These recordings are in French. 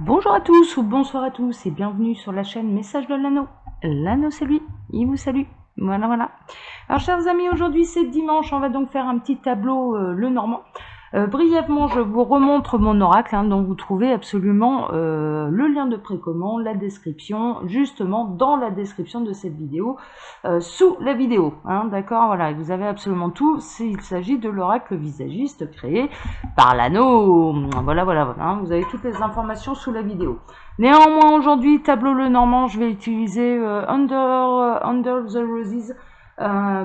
Bonjour à tous ou bonsoir à tous et bienvenue sur la chaîne Message de l'Anneau. L'Anneau c'est lui, il vous salue. Voilà. Alors chers amis, aujourd'hui c'est dimanche, on va donc faire un petit tableau le normand. Brièvement, je vous remontre mon oracle, dont vous trouvez absolument le lien de précommande, la description, justement dans la description de cette vidéo, sous la vidéo. D'accord, voilà, vous avez absolument tout. Il s'agit de l'oracle visagiste créé par l'anneau. Voilà, vous avez toutes les informations sous la vidéo. Néanmoins, aujourd'hui, tableau le normand, je vais utiliser Under the Roses.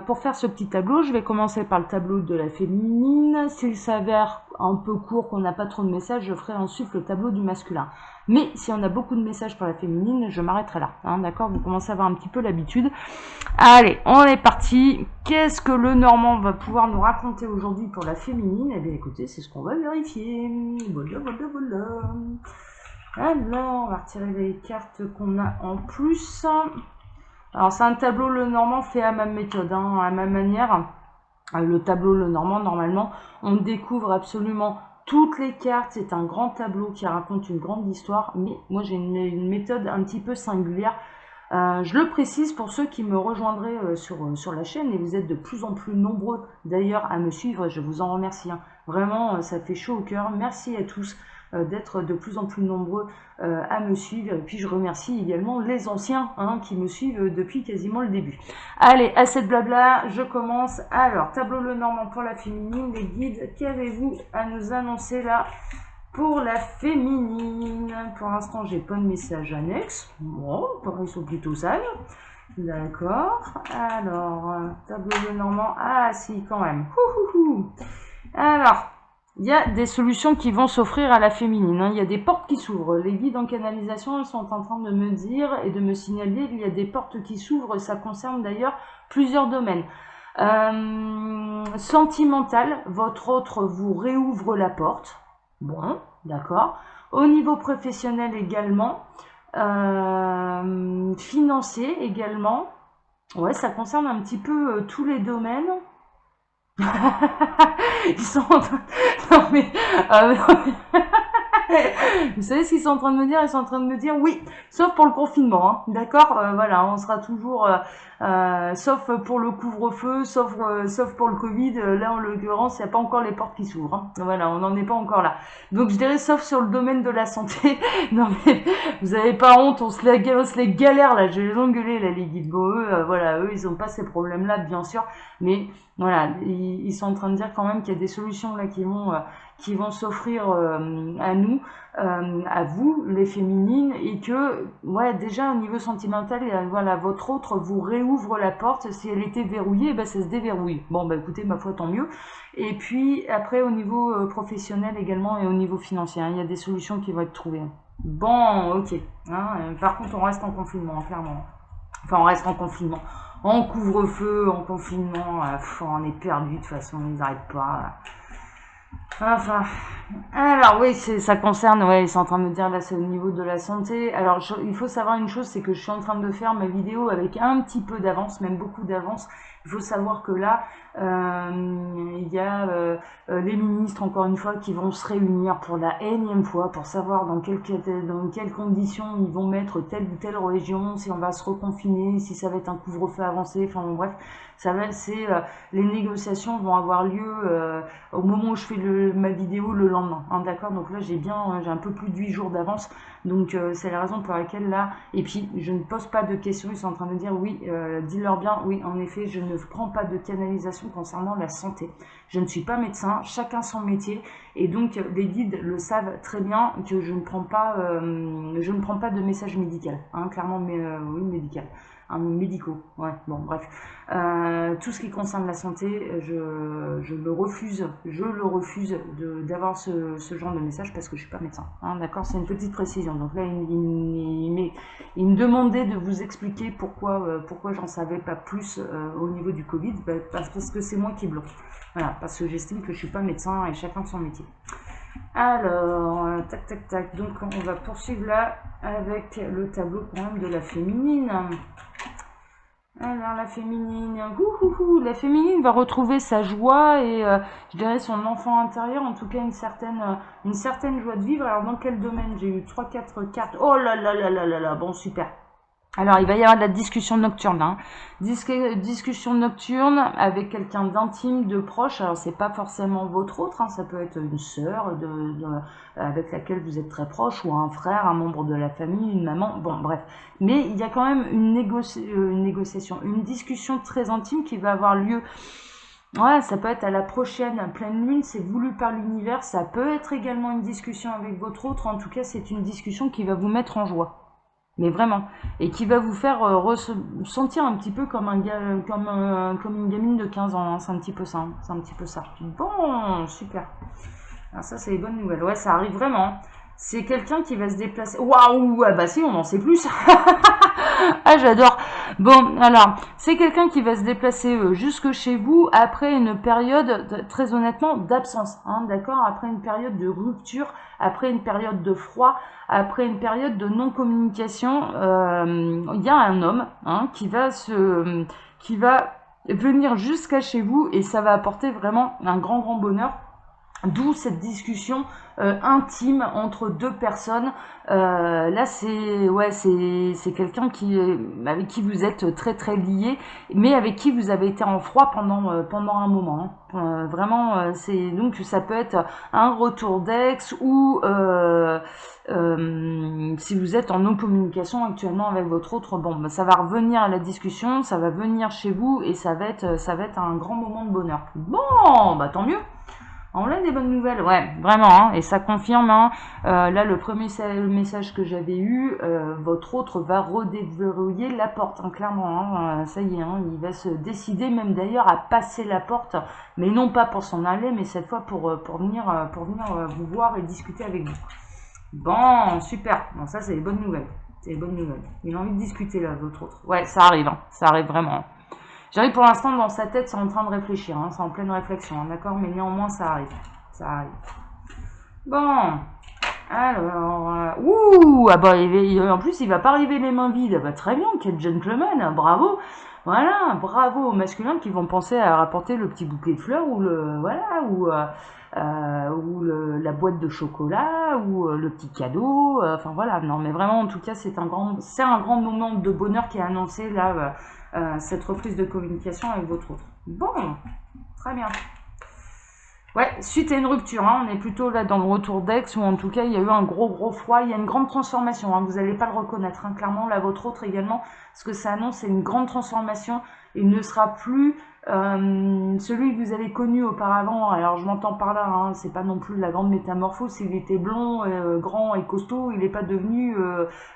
Pour faire ce petit tableau, je vais commencer par le tableau de la féminine. S'il s'avère un peu court, qu'on n'a pas trop de messages, je ferai ensuite le tableau du masculin. Mais si on a beaucoup de messages pour la féminine, je m'arrêterai là. D'accord, vous commencez à avoir un petit peu l'habitude. Allez, on est parti. Qu'est-ce que le normand va pouvoir nous raconter aujourd'hui pour la féminine? Eh bien écoutez, c'est ce qu'on va vérifier. Voilà. Alors, on va retirer les cartes qu'on a en plus. Alors c'est un tableau le normand fait à ma méthode, à ma manière. Le tableau le normand, normalement, on découvre absolument toutes les cartes. C'est un grand tableau qui raconte une grande histoire, mais moi j'ai une méthode un petit peu singulière. Je le précise pour ceux qui me rejoindraient sur la chaîne, et vous êtes de plus en plus nombreux d'ailleurs à me suivre, je vous en remercie. Vraiment, ça fait chaud au cœur. Merci à tous d'être de plus en plus nombreux à me suivre. Et puis je remercie également les anciens qui me suivent depuis quasiment le début. Allez, assez de blabla, je commence. Alors, tableau le normand pour la féminine, les guides, qu'avez-vous à nous annoncer là pour la féminine? Pour l'instant, j'ai pas de message annexe. Bon, ils sont plutôt sages. D'accord. Alors, tableau le normand. Ah, si, quand même. Alors, il y a des solutions qui vont s'offrir à la féminine. Il y a des portes qui s'ouvrent. Les guides en canalisation, ils sont en train de me dire et de me signaler qu'il y a des portes qui s'ouvrent. Ça concerne d'ailleurs plusieurs domaines. Sentimental, votre autre vous réouvre la porte. Bon, d'accord. Au niveau professionnel également. Financier également. Ouais, ça concerne un petit peu tous les domaines. Ils sont en train... Non mais... Vous savez ce qu'ils sont en train de me dire? Ils sont en train de me dire oui, sauf pour le confinement, d'accord, voilà, on sera toujours, sauf pour le couvre-feu, sauf pour le Covid, là en l'occurrence, il n'y a pas encore les portes qui s'ouvrent, voilà, on n'en est pas encore là. Donc je dirais sauf sur le domaine de la santé. Non mais, vous avez pas honte, on se les galère là, je vais les engueuler là, les guides. Bon, eux, ils ont pas ces problèmes-là, bien sûr, mais voilà, ils sont en train de dire quand même qu'il y a des solutions là qui vont s'offrir à nous, à vous, les féminines, et que, ouais, déjà au niveau sentimental, voilà, votre autre vous réouvre la porte. Si elle était verrouillée, ça se déverrouille. Bon, écoutez, ma foi, tant mieux. Et puis, après, au niveau professionnel également et au niveau financier, il y a des solutions qui vont être trouvées. Bon, ok. Par contre, on reste en confinement, clairement. Enfin, on reste en confinement. En couvre-feu, en confinement, on est perdu, de toute façon, ils n'arrêtent pas. Enfin, alors oui, ça concerne, ouais, ils sont en train de me dire là, c'est au niveau de la santé. Alors, il faut savoir une chose, c'est que je suis en train de faire ma vidéo avec un petit peu d'avance, même beaucoup d'avance. Il faut savoir que là, il y a les ministres, encore une fois, qui vont se réunir pour la énième fois pour savoir dans quelles conditions ils vont mettre telle ou telle région, si on va se reconfiner, si ça va être un couvre-feu avancé, enfin bon, bref, les négociations vont avoir lieu au moment où je fais ma vidéo le lendemain, d'accord, donc là j'ai un peu plus de 8 jours d'avance, donc c'est la raison pour laquelle là, et puis je ne pose pas de questions, ils sont en train de me dire oui, dis-leur bien, oui, en effet, je ne prends pas de canalisation concernant la santé, je ne suis pas médecin, chacun son métier, et donc les guides le savent très bien que je ne prends pas de message médical, clairement, mais oui, médical. Médicaux, ouais, bon, bref. Tout ce qui concerne la santé, je le refuse d'avoir ce genre de message parce que je suis pas médecin, d'accord, c'est une petite précision. Donc là, il me demandait de vous expliquer pourquoi j'en savais pas plus au niveau du Covid, parce que c'est moi qui bloque, voilà, parce que j'estime que je suis pas médecin et chacun son métier. Alors, tac, donc on va poursuivre là avec le tableau quand même de la féminine. Alors, la féminine, la féminine va retrouver sa joie et je dirais son enfant intérieur, en tout cas une certaine joie de vivre. Alors, dans quel domaine? J'ai eu trois quatre cartes. Oh là là là là là là, bon, super. Alors, il va y avoir de la discussion nocturne, hein. Discussion nocturne avec quelqu'un d'intime, de proche. Alors, c'est pas forcément votre autre, hein. Ça peut être une sœur avec laquelle vous êtes très proche, ou un frère, un membre de la famille, une maman. Bon, bref. Mais il y a quand même une négociation, une discussion très intime qui va avoir lieu. Ouais, ça peut être à la prochaine pleine lune, c'est voulu par l'univers. Ça peut être également une discussion avec votre autre. En tout cas, c'est une discussion qui va vous mettre en joie. Mais vraiment, et qui va vous faire sentir un petit peu comme comme une gamine de 15 ans, hein. C'est un petit peu ça, hein. C'est un petit peu ça. Bon, super. Alors ça, c'est les bonnes nouvelles. Ouais, ça arrive vraiment. C'est quelqu'un qui va se déplacer. Waouh, ah bah si, on en sait plus. Ah, j'adore. Bon, alors, c'est quelqu'un qui va se déplacer jusque chez vous après une période, très honnêtement, d'absence, hein, d'accord? Après une période de rupture, après une période de froid, après une période de non-communication. Il y a un homme, hein, qui va venir jusqu'à chez vous et ça va apporter vraiment un grand, grand bonheur. D'où cette discussion intime entre deux personnes. Là, c'est quelqu'un avec qui vous êtes très très lié, mais avec qui vous avez été en froid pendant un moment, hein. Vraiment, c'est donc ça peut être un retour d'ex ou si vous êtes en non communication actuellement avec votre autre, bon, bah, ça va revenir à la discussion, ça va venir chez vous et ça va être un grand moment de bonheur. Bon, bah tant mieux. On a des bonnes nouvelles, ouais, vraiment, hein, et ça confirme, hein, là, le premier message que j'avais eu, votre autre va redéverrouiller la porte, hein, clairement, hein, ça y est, hein, il va se décider même d'ailleurs à passer la porte, mais non pas pour s'en aller, mais cette fois pour venir vous voir et discuter avec vous. Bon, super, bon, ça c'est les bonnes nouvelles, c'est les bonnes nouvelles. Il a envie de discuter là, votre autre. Ouais, ça arrive, hein, ça arrive vraiment. J'arrive pour l'instant dans sa tête, c'est en train de réfléchir, hein, c'est en pleine réflexion, hein, d'accord, mais néanmoins ça arrive. Ça arrive. Bon, alors, ah bah, en plus il va pas arriver les mains vides. Bah, très bien, quel gentleman, bravo. Voilà, bravo aux masculins qui vont penser à rapporter le petit bouquet de fleurs ou la boîte de chocolat ou le petit cadeau. Enfin voilà, non mais vraiment en tout cas c'est un grand moment de bonheur qui est annoncé là, cette reprise de communication avec votre autre. Bon, très bien. Ouais, suite à une rupture, hein, on est plutôt là dans le retour d'ex, ou en tout cas il y a eu un gros froid, il y a une grande transformation, hein, vous n'allez pas le reconnaître, hein, clairement, là votre autre également, ce que ça annonce c'est une grande transformation, il ne sera plus celui que vous avez connu auparavant. Alors je m'entends par là, hein, c'est pas non plus la grande métamorphose, il était blond, grand et costaud, il n'est pas devenu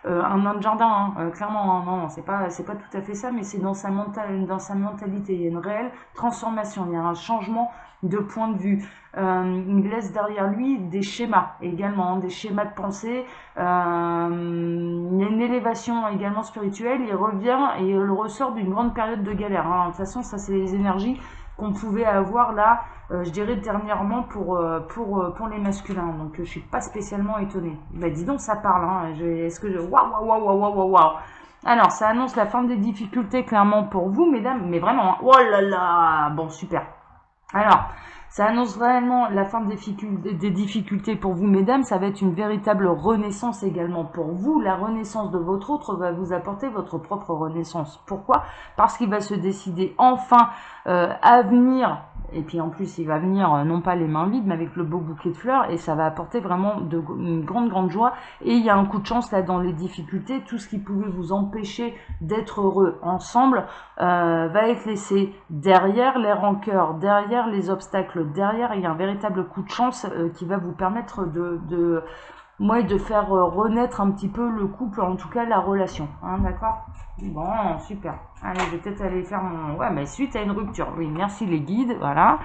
un nain de jardin, hein, clairement, hein, non, c'est pas tout à fait ça, mais c'est dans sa mentalité, il y a une réelle transformation, il y a un changement de point de vue. Il laisse derrière lui des schémas également, des schémas de pensée. Il y a une élévation également spirituelle. Il revient et il ressort d'une grande période de galère, hein. De toute façon, ça c'est les énergies qu'on pouvait avoir là, je dirais dernièrement pour les masculins. Donc je suis pas spécialement étonnée. Bah dis donc, ça parle. Hein. Est-ce que waouh. Alors, ça annonce la fin des difficultés clairement pour vous, mesdames, mais vraiment, hein. Oh là là, bon super. Alors, ça annonce réellement la fin des difficultés pour vous, mesdames. Ça va être une véritable renaissance également pour vous. La renaissance de votre autre va vous apporter votre propre renaissance. Pourquoi? Parce qu'il va se décider enfin à venir. Et puis en plus, il va venir non pas les mains vides, mais avec le beau bouquet de fleurs. Et ça va apporter vraiment une grande joie. Et il y a un coup de chance là dans les difficultés. Tout ce qui pouvait vous empêcher d'être heureux ensemble va être laissé derrière les rancœurs, derrière les obstacles, derrière. Il y a un véritable coup de chance qui va vous permettre de faire renaître un petit peu le couple, en tout cas la relation, hein, d'accord? Bon, super. Allez, je vais peut-être aller faire mon... Ouais, mais suite à une rupture. Oui, merci les guides, voilà.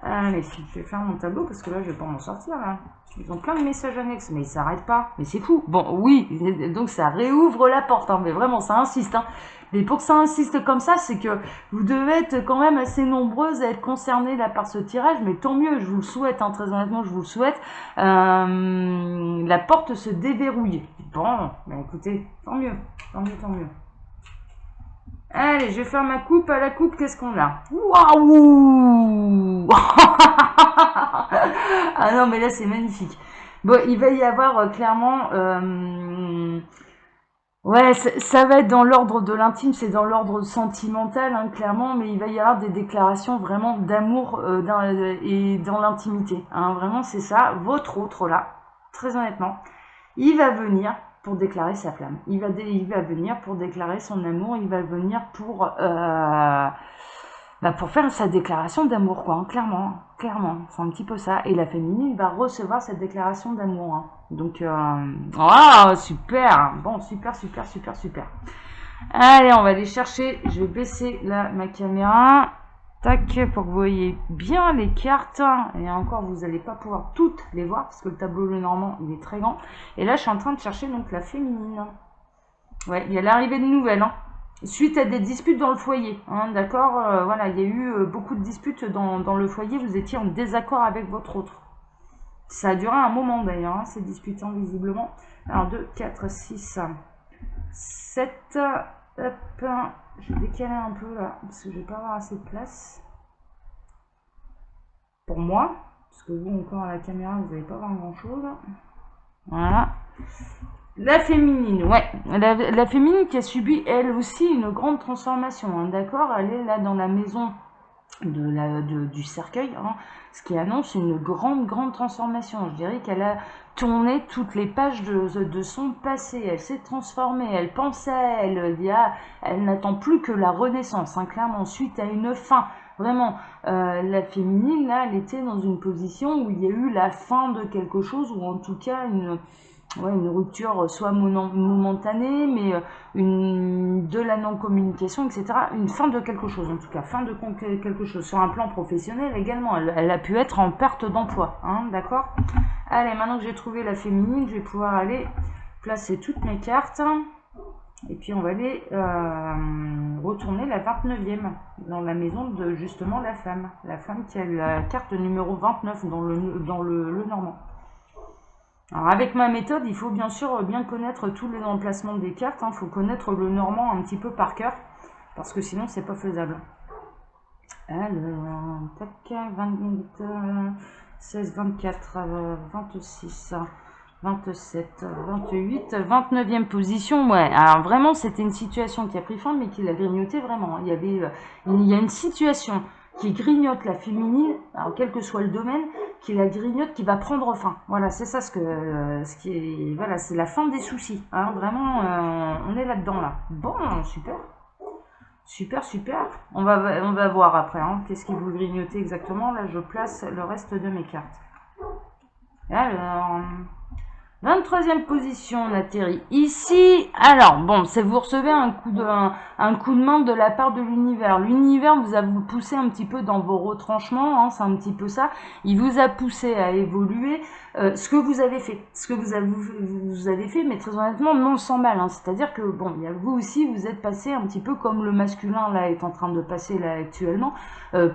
Allez, je vais faire mon tableau parce que là, je vais pas m'en sortir, là. Ils ont plein de messages annexes, mais ils s'arrêtent pas. Mais c'est fou. Bon, oui, donc ça réouvre la porte, hein, mais vraiment, ça insiste, hein. Mais pour que ça insiste comme ça, c'est que vous devez être quand même assez nombreuses à être concernées là par ce tirage, mais tant mieux, je vous le souhaite, hein, très honnêtement, je vous le souhaite. La porte se déverrouille. Bon, bah écoutez, tant mieux. Allez, je vais faire ma coupe. À la coupe, qu'est-ce qu'on a? Waouh! Ah non, mais là, c'est magnifique. Bon, il va y avoir clairement... ouais, ça va être dans l'ordre de l'intime, c'est dans l'ordre sentimental, hein, clairement, mais il va y avoir des déclarations vraiment d'amour et dans l'intimité. Hein, vraiment, c'est ça. Votre autre, là, très honnêtement, il va venir pour déclarer sa flamme. Il va venir pour déclarer son amour. Il va venir pour faire sa déclaration d'amour, quoi. Hein, clairement, clairement, c'est un petit peu ça. Et la féminine va recevoir cette déclaration d'amour. Hein. Donc, super. Bon, super, super, super, super. Allez, on va aller chercher. Je vais baisser là ma caméra. Tac, pour que vous voyez bien les cartes. Et encore, vous n'allez pas pouvoir toutes les voir parce que le tableau Lenormand, il est très grand. Et là, je suis en train de chercher donc la féminine. Ouais, il y a l'arrivée de nouvelles. Hein. Suite à des disputes dans le foyer. Hein, d'accord. Voilà, il y a eu beaucoup de disputes dans le foyer. Vous étiez en désaccord avec votre autre. Ça a duré un moment d'ailleurs, hein, ces disputes, hein, visiblement. Alors, 2, 4, 6, 7... Hop, je vais décaler un peu là, parce que je vais pas avoir assez de place. Pour moi, parce que vous encore à la caméra, vous n'allez pas voir grand chose. Voilà. La féminine, ouais. La féminine qui a subi elle aussi une grande transformation, hein, d'accord. Elle est là dans la maison du cercueil, hein, ce qui annonce une grande transformation. Je dirais qu'elle a tourné toutes les pages de son passé, elle s'est transformée, elle pense à elle, elle n'attend plus que la renaissance, hein, clairement, suite à une fin. Vraiment, la féminine, là, elle était dans une position où il y a eu la fin de quelque chose, ou en tout cas une rupture soit momentanée, mais de la non-communication, etc. Une fin de quelque chose, en tout cas, fin de quelque chose. Sur un plan professionnel également, elle a pu être en perte d'emploi, hein, d'accord. Allez, maintenant que j'ai trouvé la féminine, je vais pouvoir aller placer toutes mes cartes. Et puis on va aller retourner la 29e, dans la maison de justement la femme. La femme qui a la carte numéro 29 dans le Normand. Alors avec ma méthode, il faut bien sûr bien connaître tous les emplacements des cartes. Il faut connaître le Normand un petit peu par cœur, parce que sinon c'est pas faisable. Alors, tac, 16, 24, 26, 27, 28, 29e position. Ouais, alors vraiment c'était une situation qui a pris fin, mais qui l'a grignoté vraiment. Il y a une situation qui grignote la féminine, alors quel que soit le domaine, qui la grignote, qui va prendre fin. Voilà, c'est ça voilà, c'est la fin des soucis. Hein, vraiment, on est là-dedans là. Bon, super. Super, super. On va voir après. Hein, qu'est-ce qui vous grignotez exactement. Là, je place le reste de mes cartes. Alors... 23e position, on atterrit ici. Alors, bon, c'est vous recevez un coup de main de la part de l'univers. L'univers vous a poussé un petit peu dans vos retranchements, hein, c'est un petit peu ça. Il vous a poussé à évoluer. Ce que vous avez fait, vous avez fait, mais très honnêtement, non sans mal. Hein. C'est-à-dire que, bon, il y a vous aussi, vous êtes passé un petit peu comme le masculin, là, est en train de passer, là, actuellement,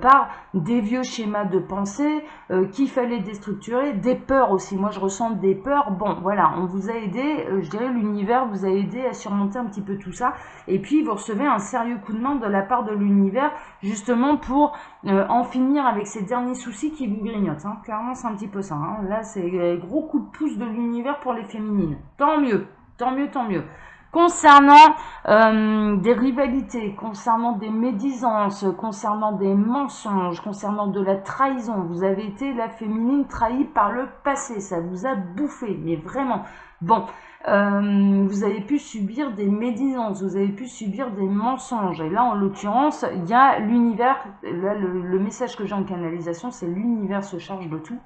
par des vieux schémas de pensée qu'il fallait déstructurer, des peurs aussi. Moi, je ressens des peurs. Bon, voilà, on vous a aidé, je dirais l'univers vous a aidé à surmonter un petit peu tout ça. Et puis, vous recevez un sérieux coup de main de la part de l'univers, justement pour en finir avec ces derniers soucis qui vous grignotent. Hein. Clairement, c'est un petit peu ça. Hein. Là, c'est gros coup de pouce de l'univers pour les féminines. Tant mieux, tant mieux, tant mieux. Concernant des rivalités, concernant des médisances, concernant des mensonges, concernant de la trahison, vous avez été la féminine trahie par le passé, ça vous a bouffé, mais vraiment. Bon, vous avez pu subir des médisances, vous avez pu subir des mensonges, et là en l'occurrence, il y a l'univers, là le message que j'ai en canalisation, c'est l'univers se charge de tout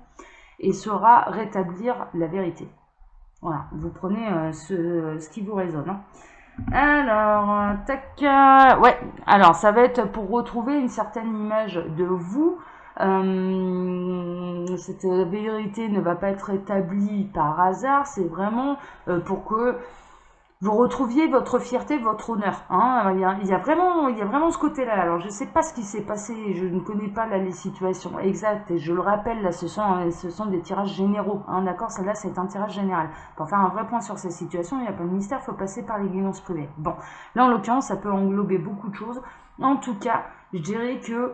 et saura rétablir la vérité. Voilà, vous prenez ce qui vous résonne. Hein. Alors, tac, ouais, alors ça va être pour retrouver une certaine image de vous. Cette vérité ne va pas être établie par hasard, c'est vraiment pour que vous retrouviez votre fierté, votre honneur. Hein. Il y a vraiment ce côté-là. Alors, je ne sais pas ce qui s'est passé, je ne connais pas là, les situations exactes, et je le rappelle, là, ce sont des tirages généraux. Hein, d'accord, celle-là, c'est un tirage général. Pour faire un vrai point sur ces situations, il n'y a pas de mystère, il faut passer par les guidances privées. Bon, là, en l'occurrence, ça peut englober beaucoup de choses. En tout cas, je dirais que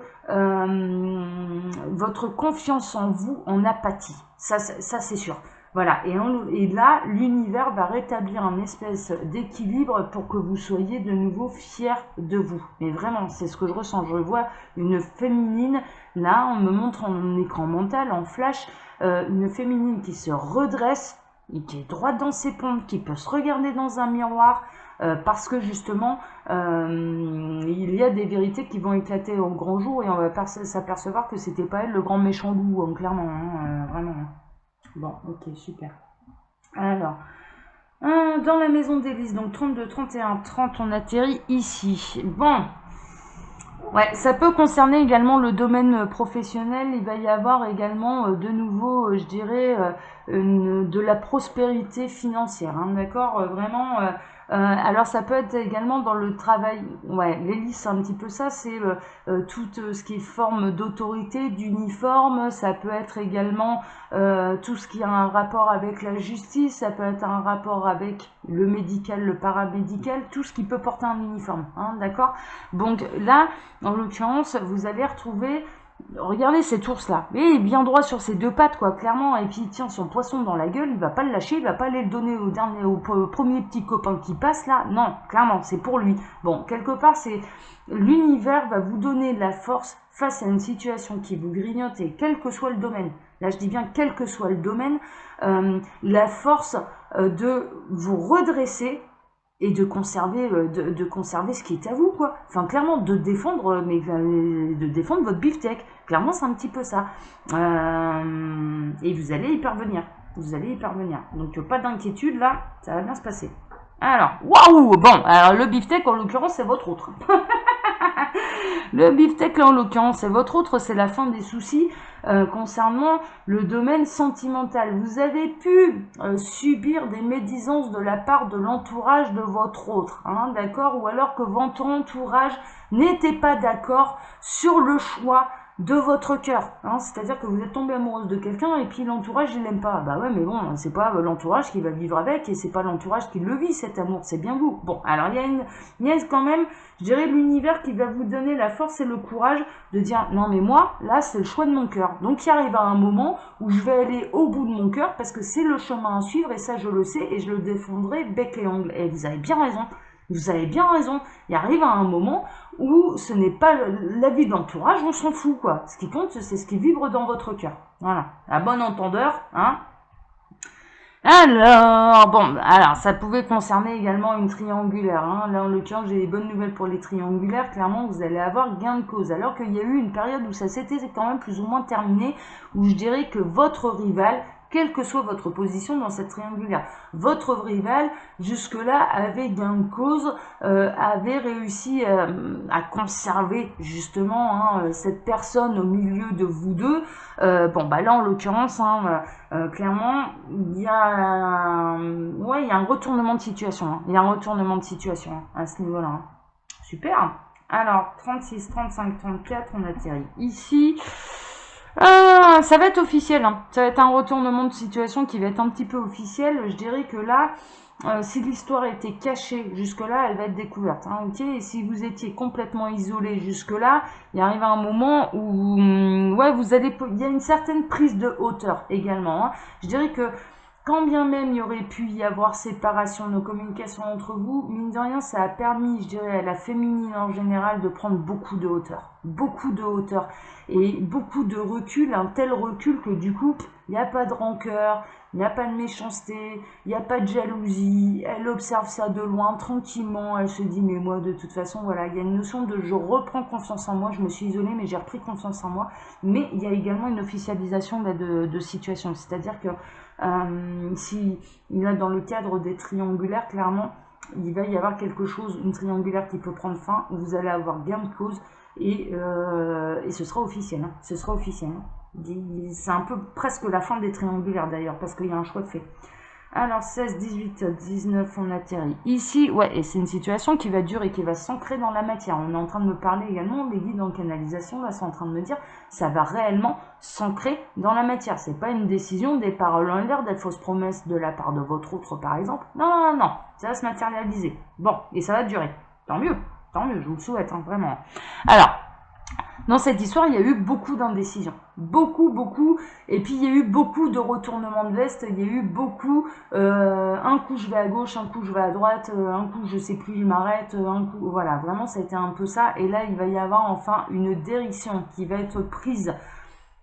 votre confiance en vous en a pâti. Ça c'est sûr. Voilà, et là, l'univers va rétablir un espèce d'équilibre pour que vous soyez de nouveau fiers de vous. Mais vraiment, c'est ce que je ressens. Je vois une féminine, là, on me montre en écran mental, en flash, une féminine qui se redresse, et qui est droite dans ses pompes, qui peut se regarder dans un miroir, parce que justement, il y a des vérités qui vont éclater au grand jour, et on va s'apercevoir que c'était pas elle le grand méchant loup, hein, clairement, hein, vraiment. Bon, ok, super. Alors, dans la maison d'Élise, donc 32, 31, 30, on atterrit ici. Bon, ouais, ça peut concerner également le domaine professionnel. Il va y avoir également de nouveau, je dirais, de la prospérité financière. Hein, d'accord, vraiment. Alors ça peut être également dans le travail. Ouais, l'hélice, c'est un petit peu ça. C'est tout ce qui est forme d'autorité, d'uniforme. Ça peut être également tout ce qui a un rapport avec la justice. Ça peut être un rapport avec le médical, le paramédical. Tout ce qui peut porter un uniforme. Hein, d'accord. Donc là, en l'occurrence, vous allez retrouver, regardez cet ours-là, il est bien droit sur ses deux pattes, quoi, clairement, et puis il tient son poisson dans la gueule, il va pas le lâcher, il va pas aller le donner au premier petit copain qui passe, là, non, clairement, c'est pour lui. Bon, quelque part, c'est, l'univers va vous donner de la force face à une situation qui vous grignote, et quel que soit le domaine, là je dis bien quel que soit le domaine, la force de vous redresser, et de conserver ce qui est à vous, quoi. Enfin, clairement, de défendre, de défendre votre beefsteak. Clairement, c'est un petit peu ça. Et vous allez y parvenir. Vous allez y parvenir. Donc, pas d'inquiétude, là, ça va bien se passer. Alors, waouh! Bon, alors le beefsteak, en l'occurrence, c'est votre autre. Le beefsteak, là, en l'occurrence, c'est votre autre, c'est la fin des soucis concernant le domaine sentimental. Vous avez pu subir des médisances de la part de l'entourage de votre autre, hein, d'accord? Ou alors que votre entourage n'était pas d'accord sur le choix de votre cœur, hein, c'est-à-dire que vous êtes tombé amoureuse de quelqu'un et puis l'entourage il l'aime pas. Bah ouais, mais bon, c'est pas l'entourage qui va vivre avec et c'est pas l'entourage qui le vit cet amour, c'est bien vous. Bon, alors il y a quand même, je dirais, l'univers qui va vous donner la force et le courage de dire non mais moi là c'est le choix de mon cœur. Donc il arrive à un moment où je vais aller au bout de mon cœur parce que c'est le chemin à suivre et ça je le sais et je le défendrai bec et ongle. Et vous avez bien raison. Vous avez bien raison. Il arrive à un moment où ce n'est pas l'avis de l'entourage, on s'en fout, quoi. Ce qui compte, c'est ce qui vibre dans votre cœur. Voilà. À bon entendeur, hein. Alors, bon, alors, ça pouvait concerner également une triangulaire, hein. Là, en l'occurrence, j'ai des bonnes nouvelles pour les triangulaires. Clairement, vous allez avoir gain de cause. Alors qu'il y a eu une période où ça s'était quand même plus ou moins terminé, où je dirais que votre rival, quelle que soit votre position dans cette triangulaire, votre rival, jusque-là, avait gain de cause, avait réussi à conserver, justement, hein, cette personne au milieu de vous deux. Bon, bah là, en l'occurrence, hein, clairement, il y a, ouais, il y a un retournement de situation. Hein. Il y a un retournement de situation hein, à ce niveau-là. Hein. Super. Alors, 36, 35, 34, on atterrit ici. Ça va être officiel. Hein. Ça va être un retournement de situation qui va être un petit peu officiel. Je dirais que là, si l'histoire était cachée jusque-là, elle va être découverte. Hein, okay. Et si vous étiez complètement isolé jusque-là, il arrive un moment où ouais, il y a une certaine prise de hauteur également. Hein. Je dirais que quand bien même il y aurait pu y avoir séparation de nos communications entre vous, mine de rien, ça a permis, je dirais, à la féminine en général de prendre beaucoup de hauteur. Beaucoup de hauteur. Et beaucoup de recul, un tel recul que du coup, il n'y a pas de rancœur, il n'y a pas de méchanceté, il n'y a pas de jalousie. Elle observe ça de loin, tranquillement. Elle se dit, mais moi, de toute façon, voilà, il y a une notion de je reprends confiance en moi. Je me suis isolée, mais j'ai repris confiance en moi. Mais il y a également une officialisation de situation. C'est-à-dire que si là, dans le cadre des triangulaires, clairement, il va y avoir quelque chose, une triangulaire qui peut prendre fin, où vous allez avoir gain de cause et ce sera officiel. Hein. Ce sera officiel. Hein. C'est un peu presque la fin des triangulaires d'ailleurs, parce qu'il y a un choix de fait. Alors 16, 18, 19, on atterrit ici. Ouais, et c'est une situation qui va durer, qui va s'ancrer dans la matière. On est en train de me parler également, les guides en canalisation, là, sont en train de me dire, ça va réellement s'ancrer dans la matière. C'est pas une décision, des paroles en l'air, des fausses promesses de la part de votre autre, par exemple. Non, non, non, non, ça va se matérialiser. Bon, et ça va durer. Tant mieux, je vous le souhaite, hein, vraiment. Alors, dans cette histoire, il y a eu beaucoup d'indécisions. Beaucoup. Et puis, il y a eu beaucoup de retournements de veste. Il y a eu beaucoup, un coup je vais à gauche, un coup je vais à droite, un coup je sais plus, je m'arrête, un coup, voilà. Vraiment, ça a été un peu ça. Et là, il va y avoir enfin une direction qui va être prise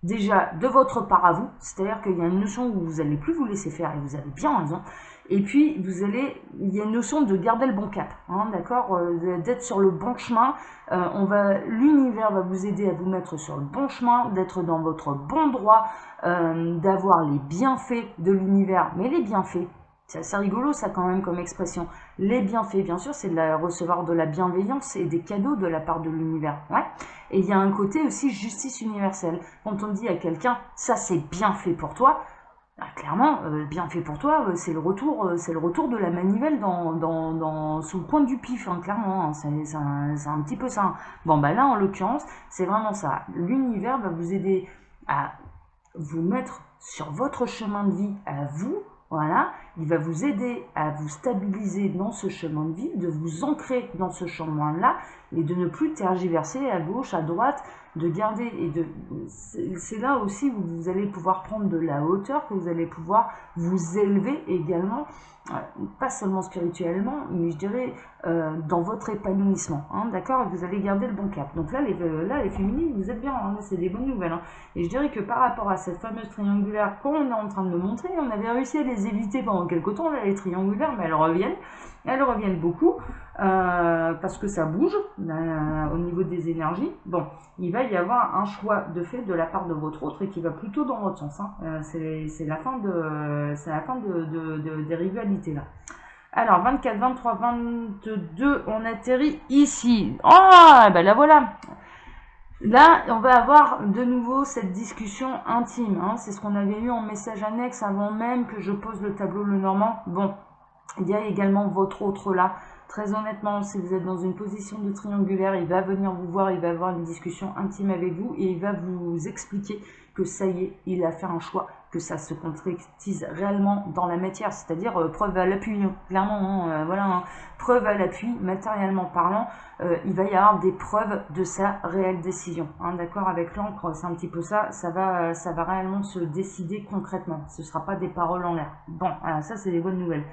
déjà de votre part à vous. C'est-à-dire qu'il y a une notion où vous n'allez plus vous laisser faire et vous avez bien raison. Et puis, il y a une notion de garder le bon cap, hein, d'accord, d'être sur le bon chemin. L'univers va vous aider à vous mettre sur le bon chemin, d'être dans votre bon droit, d'avoir les bienfaits de l'univers. Mais les bienfaits, c'est assez rigolo ça quand même comme expression. Les bienfaits, bien sûr, c'est de recevoir de la bienveillance et des cadeaux de la part de l'univers. Ouais. Et il y a un côté aussi justice universelle. Quand on dit à quelqu'un, ça c'est bien fait pour toi, clairement, bien fait pour toi, c'est le retour de la manivelle sous le coin du pif, hein, clairement, hein, c'est un petit peu ça. Bon, bah là, en l'occurrence, c'est vraiment ça. L'univers va vous aider à vous mettre sur votre chemin de vie à vous, voilà. Il va vous aider à vous stabiliser dans ce chemin de vie, de vous ancrer dans ce chemin-là et de ne plus tergiverser à gauche, à droite, de garder c'est là aussi où vous allez pouvoir prendre de la hauteur, que vous allez pouvoir vous élever également, pas seulement spirituellement, mais je dirais dans votre épanouissement, hein, d'accord, vous allez garder le bon cap. Donc là, les féminines, vous êtes bien, hein, c'est des bonnes nouvelles, hein. Et je dirais que par rapport à cette fameuse triangulaire qu'on est en train de me montrer, on avait réussi à les éviter pendant quelques temps, là, les triangulaires, mais elles reviennent beaucoup, parce que ça bouge au niveau des énergies. Bon, il va y avoir un choix de fait de la part de votre autre et qui va plutôt dans votre sens, hein. C'est la fin des rivalités là. Alors 24, 23, 22, on atterrit ici. Oh, ben là voilà. Là, on va avoir de nouveau cette discussion intime, hein. C'est ce qu'on avait eu en message annexe avant même que je pose le tableau le normand. Bon, il y a également votre autre là. Très honnêtement, si vous êtes dans une position de triangulaire, il va venir vous voir, il va avoir une discussion intime avec vous et il va vous expliquer que ça y est, il a fait un choix, que ça se concrétise réellement dans la matière, c'est-à-dire preuve à l'appui, hein, clairement, hein, voilà, hein, preuve à l'appui, matériellement parlant, il va y avoir des preuves de sa réelle décision, hein, d'accord, avec l'encre, c'est un petit peu ça, ça va réellement se décider concrètement, ce ne sera pas des paroles en l'air. Bon, ça c'est des bonnes nouvelles.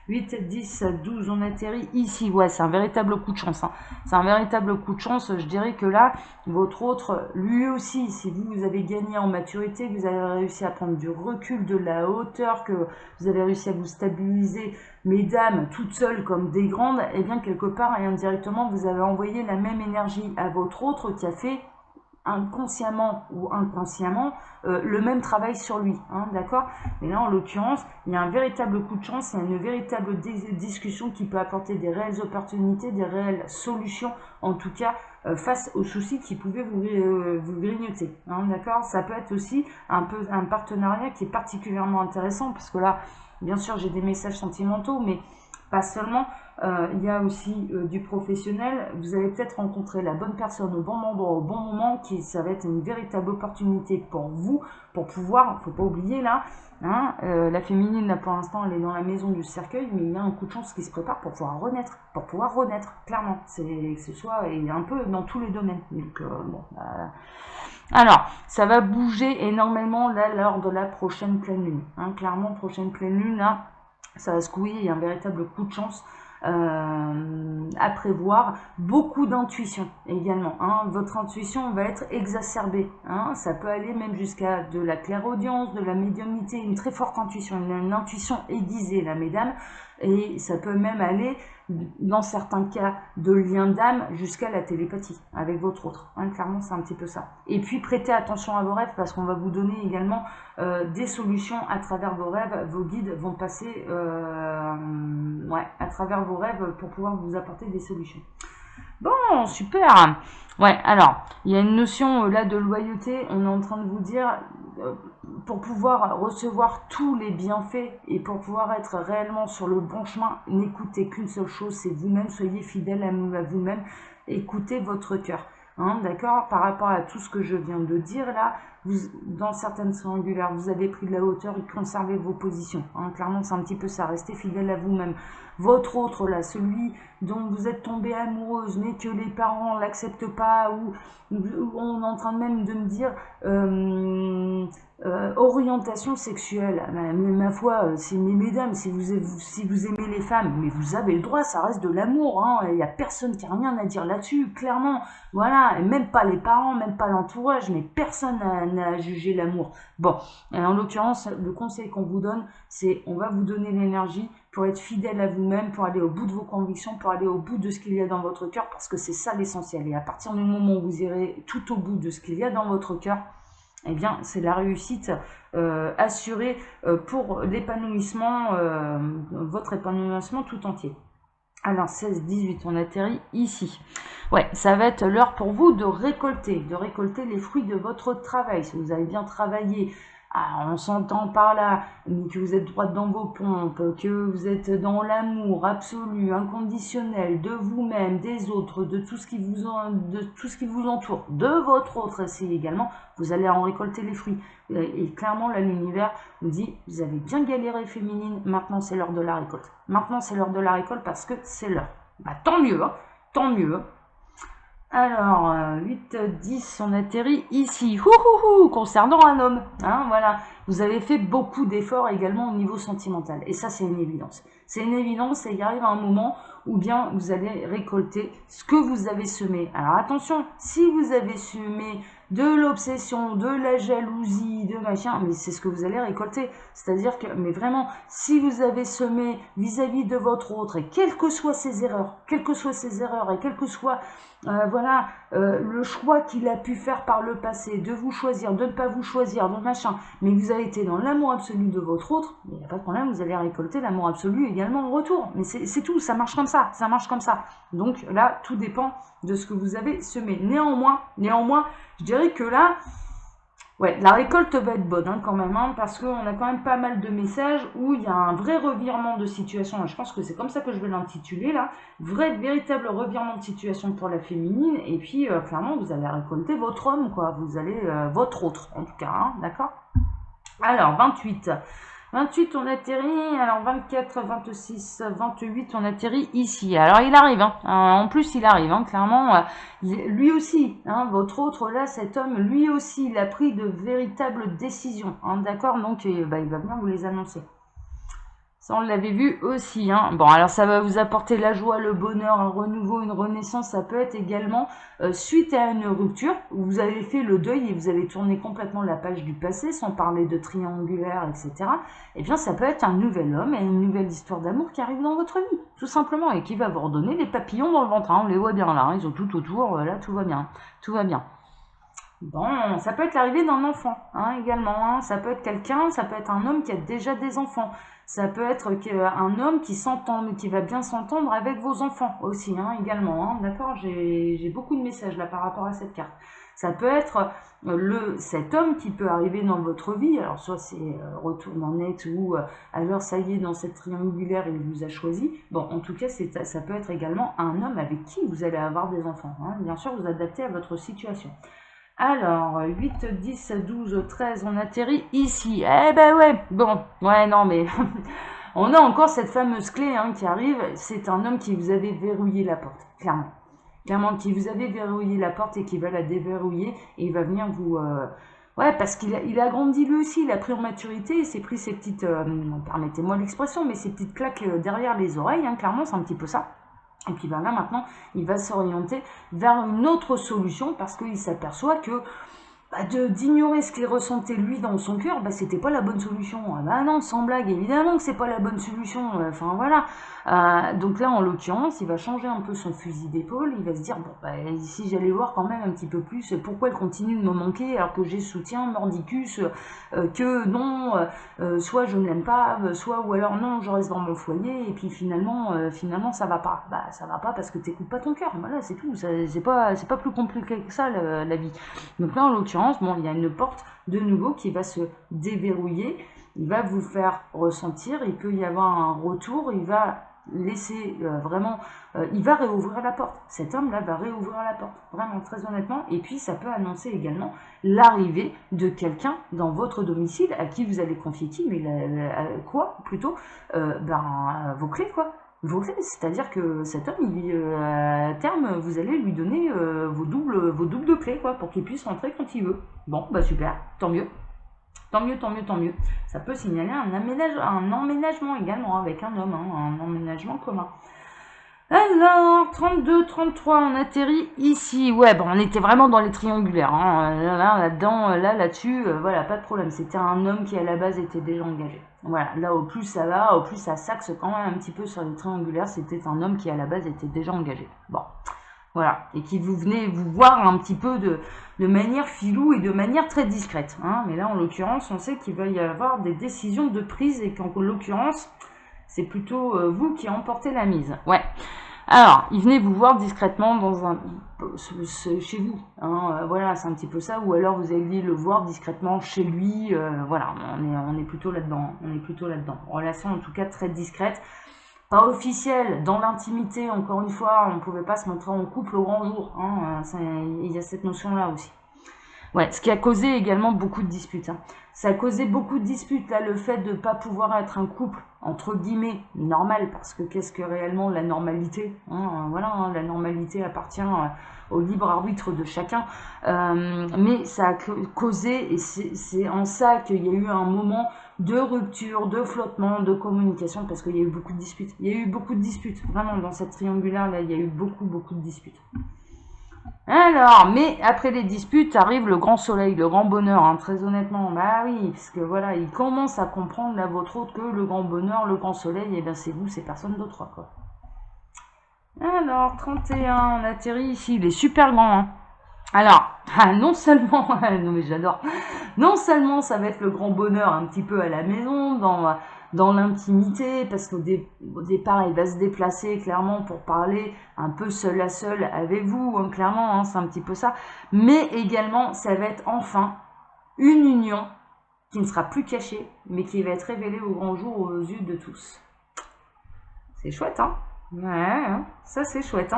8, 10, 12, on atterrit ici. Ouais, c'est un véritable coup de chance, hein. C'est un véritable coup de chance. Je dirais que là, votre autre, lui aussi, si vous avez gagné en maturité, que vous avez réussi à prendre du recul, de la hauteur, que vous avez réussi à vous stabiliser, mesdames, toutes seules comme des grandes, et bien quelque part et indirectement, vous avez envoyé la même énergie à votre autre qui a fait inconsciemment ou inconsciemment le même travail sur lui, hein, d'accord. Mais là en l'occurrence il y a un véritable coup de chance, il y a une véritable discussion qui peut apporter des réelles opportunités, des réelles solutions en tout cas face aux soucis qui pouvaient vous grignoter, hein, d'accord. Ça peut être aussi un partenariat qui est particulièrement intéressant parce que là bien sûr j'ai des messages sentimentaux mais pas seulement. Il y a aussi du professionnel. Vous allez peut-être rencontrer la bonne personne au bon endroit, au bon moment, ça va être une véritable opportunité pour vous, pour pouvoir, faut pas oublier là, hein, la féminine là pour l'instant elle est dans la maison du cercueil, mais il y a un coup de chance qui se prépare pour pouvoir renaître, clairement. C'est que ce soit et un peu dans tous les domaines. Donc bon. Alors, ça va bouger énormément là lors de la prochaine pleine lune, hein, clairement prochaine pleine lune là. Ça va secouer, il y a un véritable coup de chance à prévoir. Beaucoup d'intuition également, hein. Votre intuition va être exacerbée, hein. Ça peut aller même jusqu'à de la clairaudience, de la médiumnité, une très forte intuition, une intuition aiguisée là mesdames, et ça peut même aller dans certains cas de lien d'âme jusqu'à la télépathie avec votre autre, hein. Clairement c'est un petit peu ça. Et puis prêtez attention à vos rêves parce qu'on va vous donner également des solutions à travers vos rêves. Vos guides vont passer à travers vos rêves pour pouvoir vous apporter des solutions. Bon, super. Ouais, alors, il y a une notion là de loyauté. On est en train de vous dire, euh, pour pouvoir recevoir tous les bienfaits et pour pouvoir être réellement sur le bon chemin, n'écoutez qu'une seule chose, c'est vous-même. Soyez fidèle à vous-même. Écoutez votre cœur. Hein, d'accord. Par rapport à tout ce que je viens de dire là, vous, dans certaines triangulaires, vous avez pris de la hauteur et conservez vos positions. Hein, clairement, c'est un petit peu ça. Restez fidèle à vous-même. Votre autre là, celui dont vous êtes tombée amoureuse, mais que les parents l'acceptent pas, ou on est en train de même de me dire orientation sexuelle. Mais ma foi, mesdames, si vous aimez les femmes, mais vous avez le droit, ça reste de l'amour. Hein, il n'y a personne qui a rien à dire là-dessus, clairement. Voilà, et même pas les parents, même pas l'entourage, mais personne n'a à juger l'amour. Bon, et en l'occurrence, le conseil qu'on vous donne, c'est on va vous donner l'énergie pour être fidèle à vous-même, pour aller au bout de vos convictions, pour aller au bout de ce qu'il y a dans votre cœur, parce que c'est ça l'essentiel. Et à partir du moment où vous irez tout au bout de ce qu'il y a dans votre cœur, eh bien, c'est la réussite assurée pour l'épanouissement, votre épanouissement tout entier. Alors, 16-18, on atterrit ici. Ouais, ça va être l'heure pour vous de récolter les fruits de votre travail. Si vous avez bien travaillé, on s'entend par là, que vous êtes droite dans vos pompes, que vous êtes dans l'amour absolu, inconditionnel de vous-même, des autres, de tout ce qui vous entoure, de votre autre aussi également, vous allez en récolter les fruits. Et clairement, là, l'univers vous dit, vous avez bien galéré féminine, maintenant c'est l'heure de la récolte. Maintenant c'est l'heure de la récolte parce que c'est l'heure. Bah, tant mieux, hein, tant mieux. Alors, 8, 10, on atterrit ici. Concernant un homme. Hein, voilà. Vous avez fait beaucoup d'efforts également au niveau sentimental. Et ça, c'est une évidence. C'est une évidence et il arrive un moment où bien vous allez récolter ce que vous avez semé. Alors attention, si vous avez semé de l'obsession, de la jalousie, de machin, mais c'est ce que vous allez récolter. C'est-à-dire que, mais vraiment, si vous avez semé vis-à-vis de votre autre, et quelles que soient ses erreurs, et quel que soit le choix qu'il a pu faire par le passé, de vous choisir, de ne pas vous choisir, de machin, mais vous avez été dans l'amour absolu de votre autre, il n'y a pas de problème, vous allez récolter l'amour absolu également en retour. Mais c'est tout, ça marche comme ça, Donc là, tout dépend de ce que vous avez semé. Néanmoins, je dirais que là, ouais, la récolte va être bonne quand même, hein, parce qu'on a quand même pas mal de messages où il y a un vrai revirement de situation, et je pense que c'est comme ça que je vais l'intituler là, véritable revirement de situation pour la féminine, et puis clairement vous allez récolter votre homme, quoi, vous allez, votre autre en tout cas, hein, d'accord. Alors, 28, on atterrit, alors 24, 26, 28, on atterrit ici. Alors il arrive, hein. En plus il arrive, hein, clairement, lui aussi, hein, votre autre là, cet homme, lui aussi, il a pris de véritables décisions, hein, d'accord, donc il va venir vous les annoncer. Ça, on l'avait vu aussi. Hein. Bon, alors ça va vous apporter la joie, le bonheur, un renouveau, une renaissance. Ça peut être également suite à une rupture où vous avez fait le deuil et vous avez tourné complètement la page du passé, sans parler de triangulaire, etc. Eh bien, ça peut être un nouvel homme et une nouvelle histoire d'amour qui arrive dans votre vie, tout simplement, et qui va vous redonner des papillons dans le ventre. Hein. On les voit bien là, hein. Ils ont tout autour. Là, tout va bien. Tout va bien. Bon, ça peut être l'arrivée d'un enfant, hein, également. Hein. Ça peut être quelqu'un, ça peut être un homme qui a déjà des enfants. Ça peut être un homme qui s'entend, mais qui va bien s'entendre avec vos enfants aussi, hein, également. Hein. D'accord, j'ai beaucoup de messages là par rapport à cette carte. Ça peut être cet homme qui peut arriver dans votre vie. Alors soit c'est retour dans net ou alors ça y est dans cette triangulaire il vous a choisi. Bon, en tout cas ça peut être également un homme avec qui vous allez avoir des enfants. Hein. Bien sûr, vous adaptez à votre situation. Alors, 8, 10, 12, 13, on atterrit ici. Eh ben ouais, bon, ouais, non, mais on a encore cette fameuse clé hein, qui arrive. C'est un homme qui vous avait verrouillé la porte, clairement. Clairement, qui vous avait verrouillé la porte et qui va la déverrouiller. Et il va venir vous... Ouais, parce qu'il a grandi lui aussi, il a pris en maturité, il s'est pris ces petites... permettez-moi l'expression, mais ces petites claques derrière les oreilles, hein, clairement, c'est un petit peu ça. Et puis ben là maintenant, il va s'orienter vers une autre solution parce qu'il s'aperçoit que d'ignorer ce qu'il ressentait lui dans son cœur, c'était pas la bonne solution. Ah bah non, sans blague, évidemment que c'est pas la bonne solution. Enfin voilà. Donc là, en l'occurrence, il va changer un peu son fusil d'épaule. Il va se dire bon, si j'allais voir quand même un petit peu plus, pourquoi elle continue de me manquer alors que j'ai soutien mordicus, que non, soit je ne l'aime pas, soit ou alors non, je reste dans mon foyer et puis finalement ça va pas. Bah ça va pas parce que t'écoutes pas ton cœur. Voilà, c'est tout. C'est pas plus compliqué que ça la vie. Donc là, en l'occurrence, bon, il y a une porte de nouveau qui va se déverrouiller. Il va vous faire ressentir. Il peut y avoir un retour. Il va laisser il va réouvrir la porte. Cet homme-là va réouvrir la porte. Vraiment, très honnêtement. Et puis, ça peut annoncer également l'arrivée de quelqu'un dans votre domicile à qui vous allez confier qui, mais quoi plutôt vos clés, quoi. C'est-à-dire que cet homme, à terme, vous allez lui donner vos doubles de clés, quoi, pour qu'il puisse rentrer quand il veut. Bon, super, tant mieux. Tant mieux, tant mieux, tant mieux. Ça peut signaler un emménagement également avec un homme, un emménagement commun. Alors, 32, 33, on atterrit ici. Ouais, bon, on était vraiment dans les triangulaires. Là-dedans, là-dessus, voilà, pas de problème. C'était un homme qui, à la base, était déjà engagé. Voilà, là, au plus ça va, au plus ça s'axe quand même un petit peu sur les triangulaires. C'était un homme qui, à la base, était déjà engagé. Bon, voilà. Et qui vous venez vous voir un petit peu de manière filou et de manière très discrète. Mais là, en l'occurrence, on sait qu'il va y avoir des décisions de prise et qu'en l'occurrence, c'est plutôt vous qui emportez la mise. Ouais. Alors, il venait vous voir discrètement chez vous. Voilà, c'est un petit peu ça. Ou alors vous alliez le voir discrètement chez lui. Voilà, on est plutôt là-dedans. On est plutôt là-dedans. Relation en tout cas très discrète. Pas officielle, dans l'intimité, encore une fois, on ne pouvait pas se montrer en couple au grand jour. Il y a cette notion-là aussi. Ouais, ce qui a causé également beaucoup de disputes. Ça a causé beaucoup de disputes, là, le fait de ne pas pouvoir être un couple, entre guillemets, normal, parce que qu'est-ce que réellement la normalité Voilà, la normalité appartient au libre arbitre de chacun. Mais ça a causé, et c'est en ça qu'il y a eu un moment de rupture, de flottement, de communication, parce qu'il y a eu beaucoup de disputes. Il y a eu beaucoup de disputes, vraiment, dans cette triangulaire-là, il y a eu beaucoup de disputes. Alors, mais après les disputes arrive le grand soleil, le grand bonheur, très honnêtement. Bah oui, parce que voilà, il commence à comprendre là votre autre que le grand bonheur, le grand soleil, et bien c'est vous, c'est personne d'autre, quoi. Alors, 31, on atterrit ici, il est super grand, Alors, non seulement, non mais j'adore, non seulement ça va être le grand bonheur un petit peu à la maison, dans l'intimité, parce qu'au départ, il va se déplacer clairement pour parler un peu seul à seul avec vous, clairement, c'est un petit peu ça. Mais également, ça va être enfin une union qui ne sera plus cachée, mais qui va être révélée au grand jour aux yeux de tous. C'est chouette, Ouais, ça c'est chouette,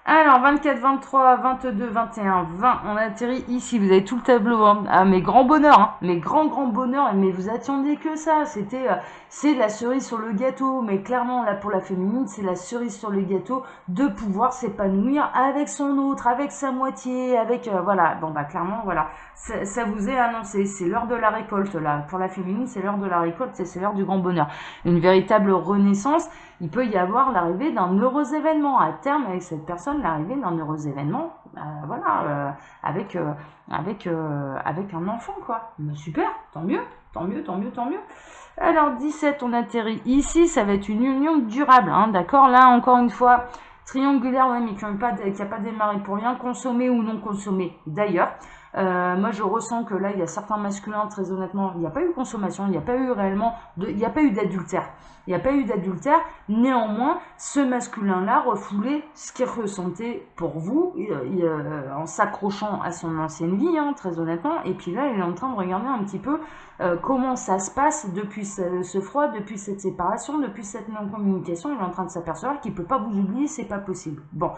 Alors, 24, 23, 22, 21, 20, on atterrit ici. Vous avez tout le tableau. Mes grands bonheurs, mes grands bonheurs. Mais vous attendiez que ça. C'est la cerise sur le gâteau. Mais clairement, là, pour la féminine, c'est la cerise sur le gâteau de pouvoir s'épanouir avec son autre, avec sa moitié, avec, voilà. Bon, clairement, voilà. Ça vous est annoncé. C'est l'heure de la récolte, là. Pour la féminine, c'est l'heure de la récolte. C'est l'heure du grand bonheur. Une véritable renaissance. Il peut y avoir l'arrivée d'un heureux événement à terme avec cette personne, l'arrivée d'un heureux événement, avec un enfant, quoi. Super, tant mieux. Alors 17, on atterrit ici, ça va être une union durable, d'accord. Là, encore une fois, triangulaire, ouais, mais qui n'a pas démarré pour rien, consommé ou non consommé. D'ailleurs, moi je ressens que là, il y a certains masculins, très honnêtement, il n'y a pas eu consommation, il n'y a pas eu réellement, il n'y a pas eu d'adultère. Il n'y a pas eu d'adultère, néanmoins, ce masculin-là refoulait ce qu'il ressentait pour vous, en s'accrochant à son ancienne vie, très honnêtement, et puis là, il est en train de regarder un petit peu comment ça se passe depuis ce froid, depuis cette séparation, depuis cette non-communication. Il est en train de s'apercevoir qu'il ne peut pas vous oublier, c'est pas possible. Bon,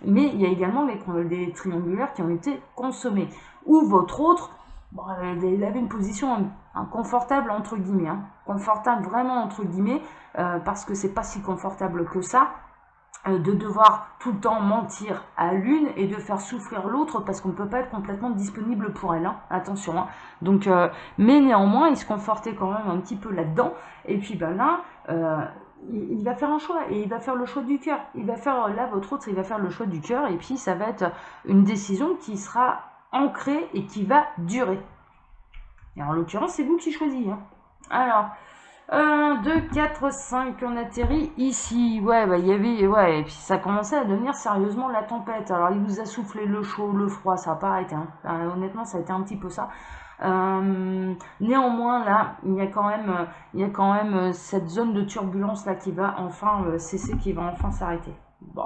mais il y a également les triangulaires qui ont été consommés, ou votre autre, bon, il avait une position confortable entre guillemets, confortable vraiment entre guillemets, parce que c'est pas si confortable que ça, de devoir tout le temps mentir à l'une et de faire souffrir l'autre parce qu'on ne peut pas être complètement disponible pour elle, attention. Donc, mais néanmoins, il se confortait quand même un petit peu là-dedans. Et puis là, il va faire un choix et il va faire le choix du cœur. Il va faire, là, votre autre, il va faire le choix du cœur et puis ça va être une décision qui sera ancré et qui va durer. Et en l'occurrence, c'est vous qui choisissez. Hein. Alors, 1, 2, 4, 5, on atterrit ici. Ouais, bah, il y avait, ouais, et puis ça commençait à devenir sérieusement la tempête. Alors, il vous a soufflé le chaud, le froid, ça n'a pas arrêté. Hein. Honnêtement, ça a été un petit peu ça. Néanmoins, là, il y a quand même cette zone de turbulence là qui va enfin cesser, qui va enfin s'arrêter. Bon.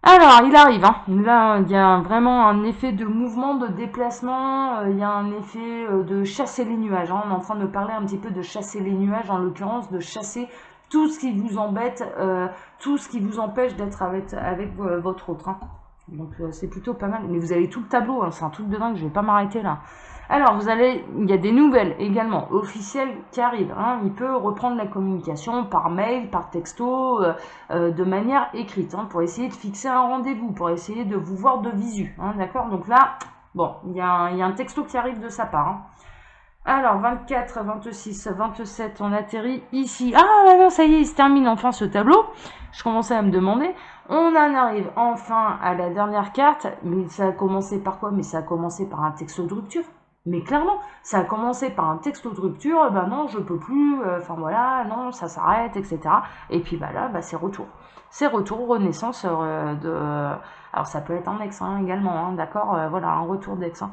Alors, il arrive, hein. Là, il y a vraiment un effet de mouvement, de déplacement, il y a un effet de chasser les nuages. Hein. On est en train de parler un petit peu de chasser les nuages, en l'occurrence de chasser tout ce qui vous embête, tout ce qui vous empêche d'être avec votre autre. Hein. Donc c'est plutôt pas mal. Mais vous avez tout le tableau, hein. C'est un truc de dingue, je vais pas m'arrêter là. Alors, il y a des nouvelles également officielles qui arrivent. Hein. Il peut reprendre la communication par mail, par texto, de manière écrite, hein, pour essayer de fixer un rendez-vous, pour essayer de vous voir de visu. Hein, d'accord. Donc là, bon, il y a un texto qui arrive de sa part. Hein. Alors, 24, 26, 27, on atterrit ici. Ah, bah non, ça y est, il se termine enfin ce tableau. Je commençais à me demander. On en arrive enfin à la dernière carte. Mais ça a commencé par quoi? Mais ça a commencé par un texto de rupture. Mais clairement, ça a commencé par un texto de rupture. Ben non, je peux plus. Enfin voilà, non, ça s'arrête, etc. Et puis bah là, bah, c'est retour. C'est retour, renaissance de... Alors ça peut être un ex hein, également, hein, d'accord. Voilà, un retour d'ex. Hein.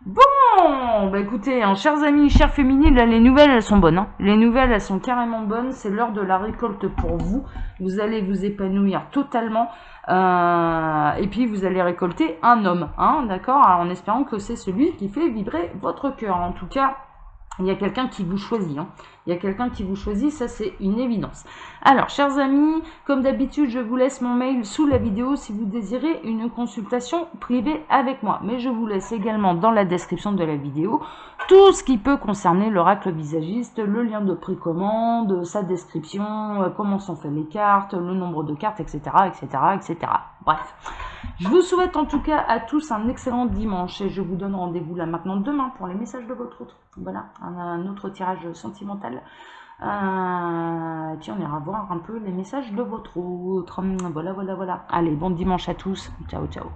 Bon, bah écoutez, hein, chers amis, chères féminines, là, les nouvelles, elles sont bonnes. Hein. Les nouvelles, elles sont carrément bonnes. C'est l'heure de la récolte pour vous. Vous allez vous épanouir totalement. Et puis, vous allez récolter un homme, hein, d'accord, en espérant que c'est celui qui fait vibrer votre cœur. En tout cas, il y a quelqu'un qui vous choisit. Hein. Il y a quelqu'un qui vous choisit, ça c'est une évidence. Alors, chers amis, comme d'habitude, je vous laisse mon mail sous la vidéo si vous désirez une consultation privée avec moi. Mais je vous laisse également dans la description de la vidéo tout ce qui peut concerner l'oracle visagiste, le lien de précommande, sa description, comment sont faites les cartes, le nombre de cartes, etc., etc., etc. Bref. Je vous souhaite en tout cas à tous un excellent dimanche et je vous donne rendez-vous là maintenant demain pour les messages de votre autre. Voilà, un autre tirage sentimental. Et puis on ira voir un peu les messages de votre autre. Voilà, voilà, voilà. Allez, bon dimanche à tous. Ciao, ciao.